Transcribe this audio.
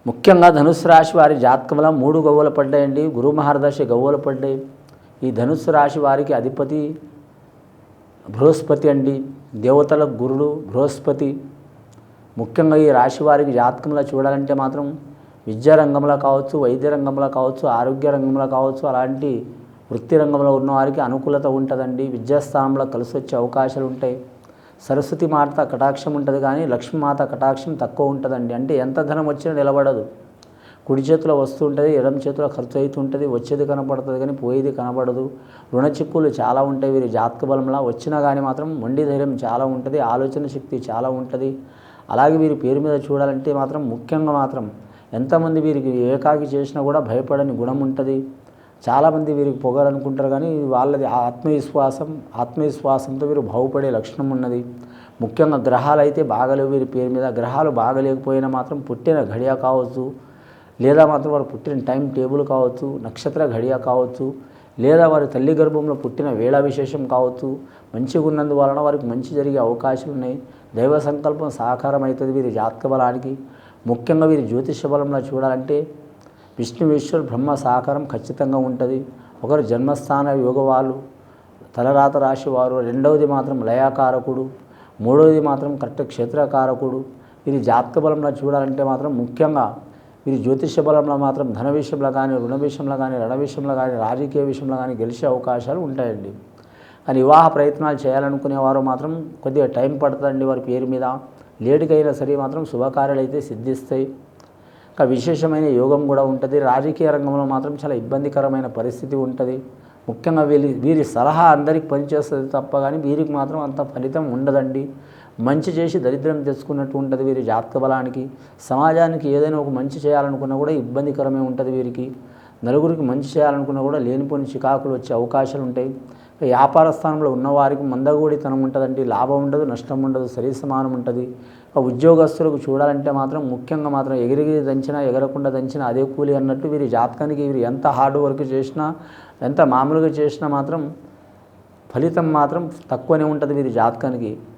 ముఖ్యంగా ధనుస్సు రాశి వారి జాతకంలో 3 గవ్వలు పడ్డాయండి. గురు మహర్దశ గవ్వలు పడ్డాయి. ఈ ధనుస్సు రాశి వారికి అధిపతి బృహస్పతి అండి. దేవతల గురుడు బృహస్పతి. ముఖ్యంగా ఈ రాశి వారికి జాతకంలో చూడాలంటే మాత్రం విద్యా రంగంలో కావచ్చు, వైద్య రంగంలో కావచ్చు, ఆరోగ్య రంగంలో కావచ్చు, అలాంటి వృత్తి రంగంలో ఉన్నవారికి అనుకూలత ఉంటుందండి. విద్యాస్థానంలో కలిసి వచ్చే అవకాశాలు ఉంటాయి. సరస్వతి మాత కటాక్షం ఉంటుంది, కానీ లక్ష్మీమాత కటాక్షం తక్కువ ఉంటుందండి. అంటే ఎంత ధనం వచ్చినా నిలబడదు. కుడి చేతిలో వస్తూ ఉంటుంది, ఎడమ చేతిలో ఖర్చు అవుతుంటుంది. వచ్చేది కనపడుతుంది కానీ పోయేది కనపడదు. రుణ చిక్కులు చాలా ఉంటాయి వీరి జాతక బలంలా. వచ్చినా కానీ మాత్రం మొండి ధైర్యం చాలా ఉంటుంది, ఆలోచన శక్తి చాలా ఉంటుంది. అలాగే వీరి పేరు మీద చూడాలంటే మాత్రం ముఖ్యంగా మాత్రం ఎంతమంది వీరికి ఏకాకి చేసినా కూడా భయపడని గుణం ఉంటుంది. చాలామంది వీరికి పొగరనుకుంటారు, కానీ వాళ్ళది ఆత్మవిశ్వాసంతో వీరు బాగుపడే లక్షణం ఉన్నది. ముఖ్యంగా గ్రహాలు అయితే బాగలేవు వీరి పేరు మీద. గ్రహాలు బాగలేకపోయినా మాత్రం పుట్టిన గడియ కావచ్చు, లేదా మాత్రం వారు పుట్టిన టైం టేబుల్ కావచ్చు, నక్షత్ర గడియ కావచ్చు, లేదా వారి తల్లి గర్భంలో పుట్టిన వేళ విశేషం కావచ్చు, మంచిగా ఉన్నందువలన వారికి మంచి జరిగే అవకాశాలు ఉన్నాయి. దైవ సంకల్పం సాకారం అవుతుంది వీరి జాతక బలానికి. ముఖ్యంగా వీరి జ్యోతిష బలంలో చూడాలంటే విష్ణువేశ్వరు బ్రహ్మ సహకారం ఖచ్చితంగా ఉంటుంది. ఒకరు జన్మస్థాన యోగ వాళ్ళు, తలరాత రాశి వారు, రెండవది మాత్రం లయాకారకుడు, మూడవది మాత్రం కరెక్ట్ క్షేత్రకారకుడు. వీరి జాతక బలంలో చూడాలంటే మాత్రం ముఖ్యంగా వీరి జ్యోతిష బలంలో మాత్రం ధన విషయంలో కానీ, రుణ విషయంలో కానీ, రణ విషయంలో కానీ, రాజకీయ విషయంలో కానీ గెలిచే అవకాశాలు ఉంటాయండి. కానీ వివాహ ప్రయత్నాలు చేయాలనుకునేవారు మాత్రం కొద్దిగా టైం పడుతుందండి వారి పేరు మీద. లేటుకైనా సరే మాత్రం శుభకార్యాలు అయితే సిద్ధిస్తాయి. ఇంకా విశేషమైన యోగం కూడా ఉంటుంది. రాజకీయ రంగంలో మాత్రం చాలా ఇబ్బందికరమైన పరిస్థితి ఉంటుంది. ముఖ్యంగా వీరి సలహా అందరికి పనిచేస్తుంది తప్ప కానీ వీరికి మాత్రం అంత ఫలితం ఉండదండి. మంచి చేసి దరిద్రం తెచ్చుకున్నట్టు ఉంటుంది వీరి జాతక బలానికి. సమాజానికి ఏదైనా ఒక మంచి చేయాలనుకున్నా కూడా ఇబ్బందికరమే ఉంటుంది వీరికి. నలుగురికి మంచి చేయాలనుకున్నా కూడా లేనిపోని చికాకులు వచ్చే అవకాశాలు ఉంటాయి. వ్యాపార స్థానంలో ఉన్నవారికి మందగోడితనం ఉంటుందండి. లాభం ఉండదు, నష్టం ఉండదు, సరి సమానం ఉంటుంది. ఉద్యోగస్తులకు చూడాలంటే మాత్రం ముఖ్యంగా మాత్రం ఎగిరిగిరి దంచినా ఎగరకుండా దంచినా అదే కూలి అన్నట్టు వీరి జాతకానికి వీరు ఎంత హార్డ్ వర్క్ చేసినా, ఎంత మామూలుగా చేసినా మాత్రం ఫలితం మాత్రం తక్కువనే ఉంటుంది వీరి జాతకానికి.